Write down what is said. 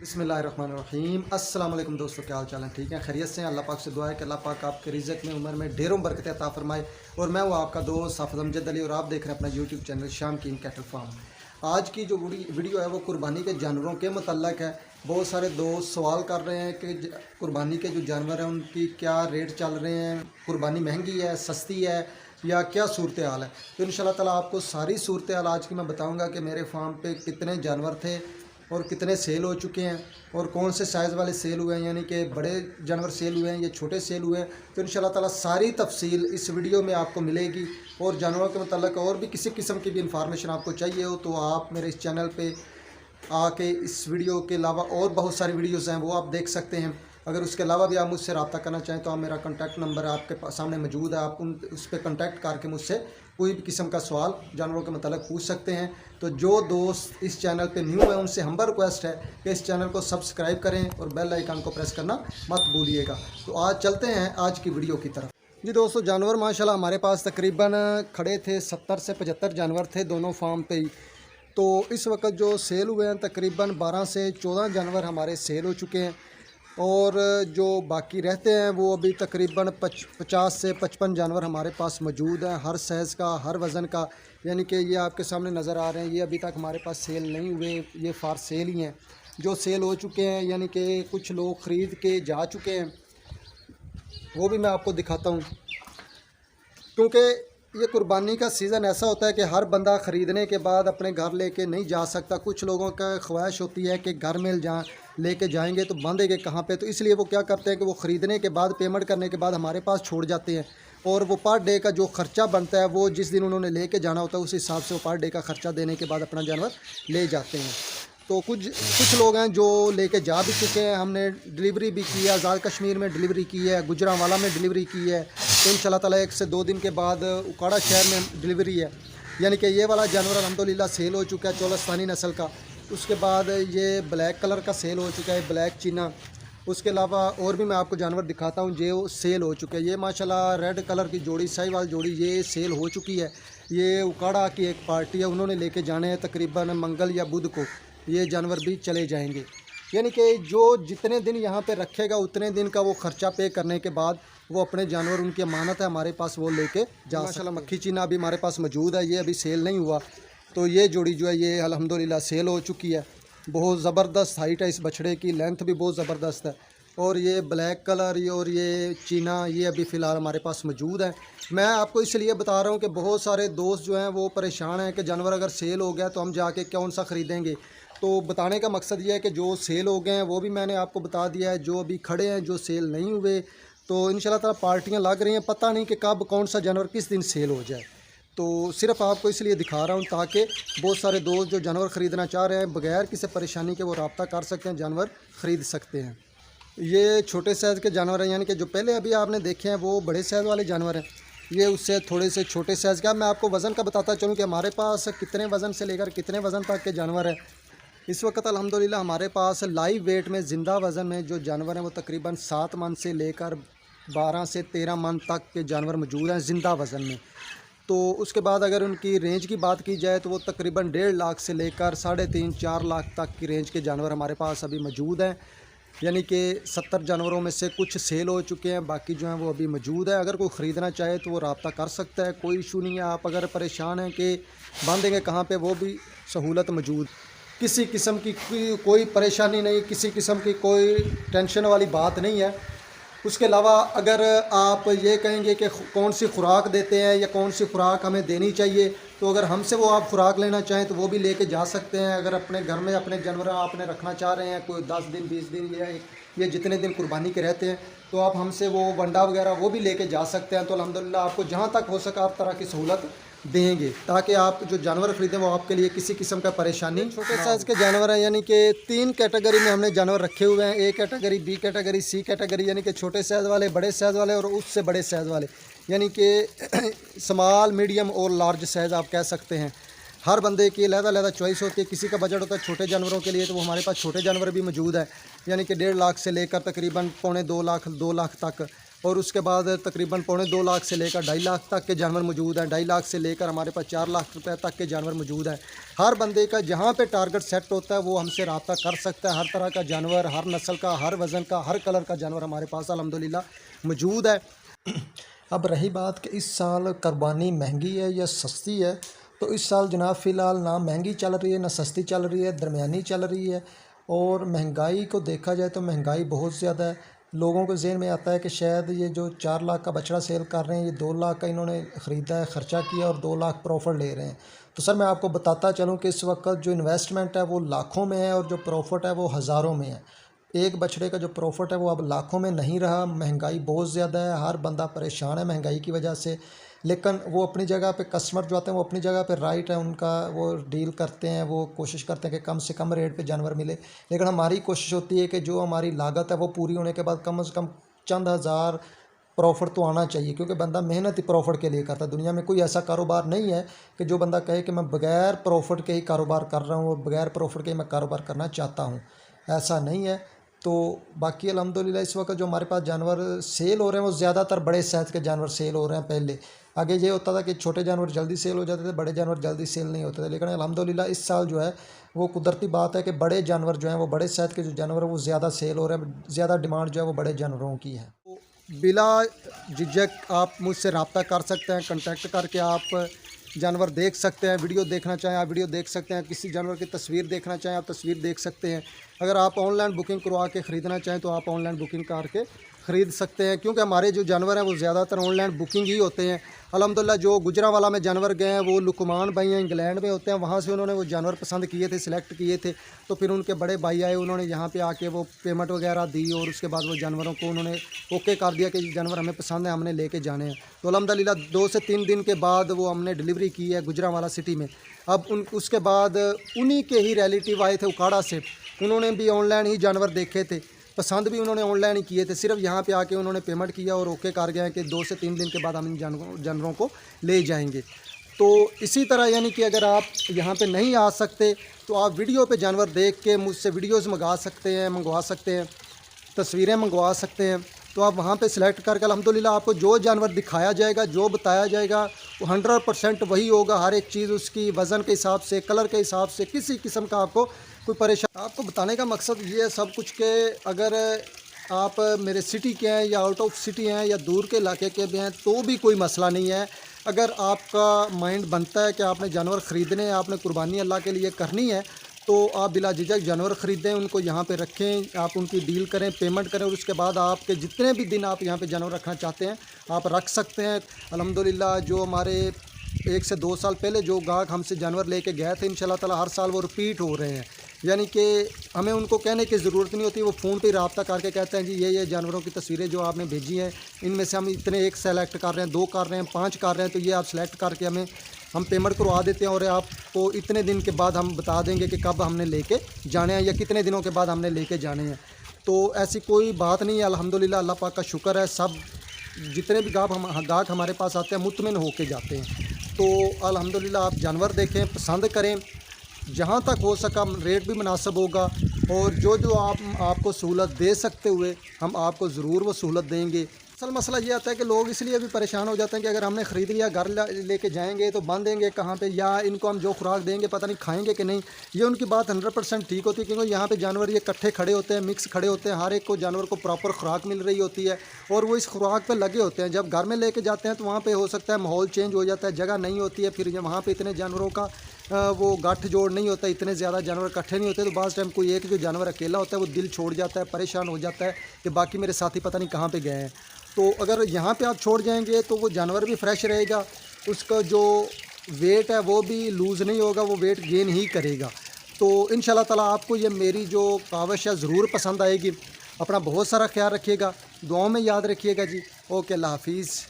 बिस्मिल्लाहिर्रहमानिर्रहीम। अस्सलाम वालेकुम दोस्तों, क्या हाल चाल है? ठीक है, खैरियत से हैं? अल्लाह पाक से दुआ है कि अल्लाह पाक आपके रिज़्क़ में, उम्र में ढेरों बरकत अता फरमाए। और मैं हूँ आपका दोस्त हाफ़िज़ अमजद अली और आप देख रहे हैं अपना यूट्यूब चैनल शामकीन कैटल फार्म। आज की जो वीडियो है वो कुर्बानी के जानवरों के मुतल्लक़ है। बहुत सारे दोस्त सवाल कर रहे हैं कि कुर्बानी के जो जानवर हैं उनकी क्या रेट चल रहे हैं, कुर्बानी महंगी है, सस्ती है या क्या सूरत हाल है। तो इंशाल्लाह ताला आपको सारी सूरत हाल आज की मैं बताऊँगा कि मेरे फार्म पे कितने जानवर थे और कितने सेल हो चुके हैं और कौन से साइज़ वाले सेल हुए हैं, यानी कि बड़े जानवर सेल हुए हैं या छोटे सेल हुए हैं। तो इंशाल्लाह ताला सारी तफसील इस वीडियो में आपको मिलेगी। और जानवरों के मतलब और भी किसी किस्म की भी इंफॉर्मेशन आपको चाहिए हो तो आप मेरे इस चैनल पे आके इस वीडियो के अलावा और बहुत सारी वीडियोज़ हैं वो आप देख सकते हैं। अगर उसके अलावा भी आप मुझसे रब्ता करना चाहें तो आप मेरा कॉन्टैक्ट नंबर आपके सामने मौजूद है, आप उस पर कॉन्टैक्ट करके मुझसे कोई भी किस्म का सवाल जानवरों के मतलब पूछ सकते हैं। तो जो दोस्त इस चैनल पे न्यू है उनसे हम्बल रिक्वेस्ट है कि इस चैनल को सब्सक्राइब करें और बेल आइकन को प्रेस करना मत भूलिएगा। तो आज चलते हैं आज की वीडियो की तरफ। जी दोस्तों, जानवर माशाल्लाह हमारे पास तकरीबन खड़े थे 70 से 75 जानवर थे दोनों फार्म पे ही। तो इस वक्त जो सेल हुए हैं तकरीबन 12 से 14 जानवर हमारे सेल हो चुके हैं और जो बाकी रहते हैं वो अभी तकरीबन 50 से 55 जानवर हमारे पास मौजूद हैं, हर साइज़ का, हर वज़न का। यानी कि ये आपके सामने नज़र आ रहे हैं, ये अभी तक हमारे पास सेल नहीं हुए, ये फार सेल ही हैं। जो सेल हो चुके हैं यानी कि कुछ लोग ख़रीद के जा चुके हैं, वो भी मैं आपको दिखाता हूँ। क्योंकि ये कुर्बानी का सीज़न ऐसा होता है कि हर बंदा ख़रीदने के बाद अपने घर लेके नहीं जा सकता। कुछ लोगों का ख्वाहिश होती है कि घर में लेके जाएंगे तो बांधेंगे कहाँ पे, तो इसलिए वो क्या करते हैं कि वो ख़रीदने के बाद, पेमेंट करने के बाद हमारे पास छोड़ जाते हैं। और वो पर डे का जो ख़र्चा बनता है वो जिस दिन उन्होंने लेके जाना होता है उस हिसाब से वो पर डे का ख़र्चा देने के बाद अपना जानवर ले जाते हैं। तो कुछ लोग हैं जो लेके जा भी चुके हैं, हमने डिलीवरी भी की है, आज़ाद कश्मीर में डिलीवरी की है, गुजरांवाला में डिलीवरी की है। तो इंशाल्लाह ताला 1 से 2 दिन के बाद उकाड़ा शहर में डिलीवरी है। यानी कि ये वाला जानवर अल्हम्दुलिल्लाह सेल हो चुका है, चोलस्तानी नस्ल का। उसके बाद ये ब्लैक कलर का सेल हो चुका है, ब्लैक चीना। उसके अलावा और भी मैं आपको जानवर दिखाता हूँ जो सेल हो चुके हैं। ये माशाल्लाह रेड कलर की जोड़ी, साहिवाल जोड़ी, ये सेल हो चुकी है। ये उकाड़ा की एक पार्टी है, उन्होंने लेके जाने हैं तकरीबन मंगल या बुध को ये जानवर भी चले जाएंगे। यानी कि जो जितने दिन यहाँ पे रखेगा उतने दिन का वो ख़र्चा पे करने के बाद वो अपने जानवर, उनकी अमानत है हमारे पास, वो लेके जा। माशाल्लाह मक्खी चीना अभी हमारे पास मौजूद है, ये अभी सेल नहीं हुआ। तो ये जोड़ी जो है ये अल्हम्दुलिल्लाह सेल हो चुकी है। बहुत ज़बरदस्त हाइट है इस बछड़े की, लेंथ भी बहुत ज़बरदस्त है। और ये ब्लैक कलर और ये चीना ये अभी फ़िलहाल हमारे पास मौजूद है। मैं आपको इसलिए बता रहा हूँ कि बहुत सारे दोस्त जो हैं वो परेशान हैं कि जानवर अगर सेल हो गया तो हम जाके कौन सा ख़रीदेंगे। तो बताने का मकसद ये है कि जो सेल हो गए हैं वो भी मैंने आपको बता दिया है, जो अभी खड़े हैं, जो सेल नहीं हुए, तो इंशाल्लाह ताला पार्टियां लग रही हैं। पता नहीं कि कब कौन सा जानवर किस दिन सेल हो जाए। तो सिर्फ़ आपको इसलिए दिखा रहा हूँ ताकि बहुत सारे दोस्त जो जानवर ख़रीदना चाह रहे हैं बग़ैर किसी परेशानी के वो रब्ता कर सकते हैं, जानवर ख़रीद सकते हैं। ये छोटे साइज़ के जानवर हैं, यानी कि जो पहले अभी आपने देखे हैं वो बड़े साइज़ वाले जानवर हैं। ये उससे थोड़े से छोटे साइज़ का। मैं आपको वज़न का बताता चलूँ कि हमारे पास कितने वज़न से लेकर कितने वज़न तक के जानवर हैं। इस वक्त अल्हम्दुलिल्लाह हमारे पास लाइव वेट में, ज़िंदा वज़न में जो जानवर हैं वो तकरीबन 7 मन से लेकर 12 से 13 मन तक के जानवर मौजूद हैं ज़िंदा वज़न में। तो उसके बाद अगर उनकी रेंज की बात की जाए तो वो तकरीबन 1.5 लाख से लेकर 3.5-4 लाख तक की रेंज के जानवर हमारे पास अभी मौजूद हैं। यानी कि 70 जानवरों में से कुछ सेल हो चुके हैं, बाकी जो हैं वो अभी मौजूद है। अगर कोई ख़रीदना चाहे तो वो रब्ता कर सकता है, कोई इशू नहीं है। आप अगर परेशान हैं कि बांधेंगे कहाँ पे, वो भी सहूलत मौजूद। किसी किस्म की कोई परेशानी नहीं, किसी किस्म की कोई टेंशन वाली बात नहीं है। उसके अलावा अगर आप ये कहेंगे कि कौन सी खुराक देते हैं या कौन सी खुराक हमें देनी चाहिए, तो अगर हमसे वो आप खुराक लेना चाहें तो वो भी लेके जा सकते हैं। अगर अपने घर में अपने जानवर आपने रखना चाह रहे हैं, कोई 10 दिन 20 दिन या ये जितने दिन कुर्बानी के रहते हैं, तो आप हमसे वो वंडा वगैरह वो भी लेके जा सकते हैं। तो अल्हम्दुलिल्लाह आपको जहाँ तक हो सका आप तरह की सहूलत देंगे ताकि आप जो जानवर ख़रीदें वो आपके लिए किसी किस्म का परेशानी। छोटे साइज़ के जानवर हैं, यानी कि 3 कैटेगरी में हमने जानवर रखे हुए हैं। A category, B category, C category, यानी कि छोटे साइज़ वाले, बड़े साइज़ वाले और उससे बड़े साइज़ वाले, यानी कि स्मॉल, मीडियम और लार्ज साइज़ आप कह सकते हैं। हर बंदे की अलग-अलग चॉइस होती है। किसी का बजट होता है छोटे जानवरों के लिए, तो वो हमारे पास छोटे जानवर भी मौजूद है, यानी कि 1.5 लाख से लेकर तकरीबन 2.25 लाख 2 लाख तक। और उसके बाद तकरीबन 2.25 लाख से लेकर 2.5 लाख तक के जानवर मौजूद हैं। 2.5 लाख से लेकर हमारे पास 4 लाख रुपए तक के जानवर मौजूद हैं। हर बंदे का जहाँ पे टारगेट सेट होता है वो हमसे रब्ता कर सकता है। हर तरह का जानवर, हर नस्ल का, हर वज़न का, हर कलर का जानवर हमारे पास अल्हम्दुलिल्लाह मौजूद है। अब रही बात कि इस साल कुर्बानी महंगी है या सस्ती है, तो इस साल जनाब फ़िलहाल ना महंगी चल रही है ना सस्ती चल रही है, दरमियानी चल रही है। और महंगाई को देखा जाए तो महंगाई बहुत ज़्यादा है। लोगों के ज़हन में आता है कि शायद ये जो 4 लाख का बछड़ा सेल कर रहे हैं, ये 2 लाख का इन्होंने ख़रीदा है, ख़र्चा किया और 2 लाख प्रॉफिट ले रहे हैं। तो सर मैं आपको बताता चलूँ कि इस वक्त जो इन्वेस्टमेंट है वो लाखों में है और जो प्रॉफिट है वो हज़ारों में है। एक बछड़े का जो प्रॉफिट है वो अब लाखों में नहीं रहा। महंगाई बहुत ज़्यादा है, हर बंदा परेशान है महंगाई की वजह से। लेकिन वो अपनी जगह पे कस्टमर जो आते हैं वो अपनी जगह पे राइट है उनका, वो डील करते हैं, वो कोशिश करते हैं कि कम से कम रेट पे जानवर मिले। लेकिन हमारी कोशिश होती है कि जो हमारी लागत है वो पूरी होने के बाद कम से कम चंद हज़ार प्रॉफिट तो आना चाहिए, क्योंकि बंदा मेहनत ही प्रॉफिट के लिए करता है। दुनिया में कोई ऐसा कारोबार नहीं है कि जो बंदा कहे कि मैं बगैर प्रॉफिट के ही कारोबार कर रहा हूँ और बगैर प्रॉफिट के ही मैं कारोबार करना चाहता हूँ, ऐसा नहीं है। तो बाकी अल्हम्दुलिल्लाह इस वक्त जो हमारे पास जानवर सेल हो रहे हैं वो ज़्यादातर बड़े साइज़ के जानवर सेल हो रहे हैं। पहले आगे ये होता था कि छोटे जानवर जल्दी सेल हो जाते थे, बड़े जानवर जल्दी सेल नहीं होते थे। लेकिन अल्हम्दुलिल्लाह इस साल जो है वो कुदरती बात है कि बड़े जानवर जो हैं, वो बड़े साइज़ के जो जानवर हैं वो ज़्यादा सेल हो रहे हैं। ज़्यादा डिमांड जो है वो बड़े जानवरों की है। तो बिला झिझक आप मुझसे रब्ता कर सकते हैं, कॉन्टैक्ट करके आप जानवर देख सकते हैं। वीडियो देखना चाहें आप वीडियो देख सकते हैं, किसी जानवर की तस्वीर देखना चाहें आप तस्वीर देख सकते हैं। अगर आप ऑनलाइन बुकिंग करवा के ख़रीदना चाहें तो आप ऑनलाइन बुकिंग करके ख़रीद सकते हैं, क्योंकि हमारे जो जानवर हैं वो ज़्यादातर ऑनलाइन बुकिंग ही होते हैं। अल्हम्दुलिल्लाह जो गुजरांवाला में जानवर गए हैं वो लुकमान भाई हैं, इंग्लैंड में होते हैं, वहाँ से उन्होंने वो जानवर पसंद किए थे, सिलेक्ट किए थे। तो फिर उनके बड़े भाई आए, उन्होंने यहाँ पे आके वो पेमेंट वगैरह दी और उसके बाद वो जानवरों को उन्होंने ओके कर दिया कि ये जानवर हमें पसंद है, हमने लेके जाने हैं। तो अल्हम्दुलिल्लाह 2 से 3 दिन के बाद वो हमने डिलीवरी की है गुजरांवाला सिटी में। अब उसके बाद उन्हीं के ही रिलेटिव आए थे उकाड़ा से, उन्होंने भी ऑनलाइन ही जानवर देखे थे, पसंद भी उन्होंने ऑनलाइन ही किए थे। सिर्फ यहाँ पे आके उन्होंने पेमेंट किया और ओके कर गए कि 2 से 3 दिन के बाद हम इन जानवरों को ले जाएंगे। तो इसी तरह यानी कि अगर आप यहाँ पे नहीं आ सकते तो आप वीडियो पे जानवर देख के मुझसे वीडियोज़ मंगवा सकते हैं, तस्वीरें मंगवा सकते हैं। तो आप वहाँ पे सिलेक्ट करके अल्हम्दुलिल्लाह आपको जो जानवर दिखाया जाएगा, जो बताया जाएगा वो 100% वही होगा। हर एक चीज़ उसकी वज़न के हिसाब से, कलर के हिसाब से, किसी किस्म का आपको कोई परेशान। आपको बताने का मकसद ये है सब कुछ के अगर आप मेरे सिटी के हैं या आउट ऑफ सिटी हैं या दूर के इलाके के भी हैं तो भी कोई मसला नहीं है। अगर आपका माइंड बनता है कि आपने जानवर ख़रीदने हैं, आपने कुर्बानी अल्लाह के लिए करनी है, तो आप बिला झिझक जानवर ख़रीदें, उनको यहाँ पे रखें, आप उनकी डील करें, पेमेंट करें और उसके बाद आपके जितने भी दिन आप यहाँ पे जानवर रखना चाहते हैं आप रख सकते हैं। अल्हम्दुलिल्लाह जो हमारे 1 से 2 साल पहले जो गाहक हमसे जानवर लेके गए थे, इंशाल्लाह ताला हर साल वो रिपीट हो रहे हैं। यानी कि हमें उनको कहने की ज़रूरत नहीं होती, वो फ़ोन पे रब्ता करके कहते हैं जी ये जानवरों की तस्वीरें जो आपने भेजी हैं इनमें से हम इतने एक सेलेक्ट कर रहे हैं, 2 कर रहे हैं, 5 कर रहे हैं, तो ये आप सेलेक्ट करके हम पेमेंट करवा देते हैं और आपको इतने दिन के बाद हम बता देंगे कि कब हमने लेके जाने हैं या कितने दिनों के बाद हमने लेके जाने हैं। तो ऐसी कोई बात नहीं है। अल्हम्दुलिल्लाह अल्लाह पाक का शुक्र है, सब जितने भी गाहक हमारे पास आते हैं मुतमिन होके जाते हैं। तो अल्हम्दुलिल्लाह आप जानवर देखें, पसंद करें, जहाँ तक हो सका रेट भी मुनासिब होगा और जो आपको सहूलत दे सकते हुए हम आपको ज़रूर वो सहूलत देंगे। असल मसला ये आता है कि लोग इसलिए भी परेशान हो जाते हैं कि अगर हमने ख़रीद लिया, घर लेके जाएंगे तो बांधेंगे कहाँ पे, या इनको हम जो खुराक देंगे पता नहीं खाएंगे कि नहीं। ये उनकी बात 100% ठीक होती है, क्योंकि यहाँ पे जानवर ये इकट्ठे खड़े होते हैं, मिक्स खड़े होते हैं, हर एक को जानवर को प्रॉपर खुराक मिल रही होती है और वो इस खुराक पर लगे होते हैं। जब घर में लेके जाते हैं तो वहाँ पर हो सकता है माहौल चेंज हो जाता है, जगह नहीं होती है, फिर वहाँ पर इतने जानवरों का वो गठ जोड़ नहीं होता, इतने ज़्यादा जानवर इकट्ठे नहीं होते, तो बाज़ टाइम कोई एक जो जानवर अकेला होता है वो दिल छोड़ जाता है, परेशान हो जाता है कि बाकी मेरे साथी पता नहीं कहाँ पे गए हैं। तो अगर यहाँ पे आप छोड़ जाएंगे तो वो जानवर भी फ्रेश रहेगा, उसका जो वेट है वो भी लूज़ नहीं होगा, वो वेट गेन ही करेगा। तो इंशाल्लाह ताला आपको ये मेरी जो काविश है ज़रूर पसंद आएगी। अपना बहुत सारा ख्याल रखिएगा, दुआओं में याद रखिएगा जी। ओके, अल्लाह हाफिज़।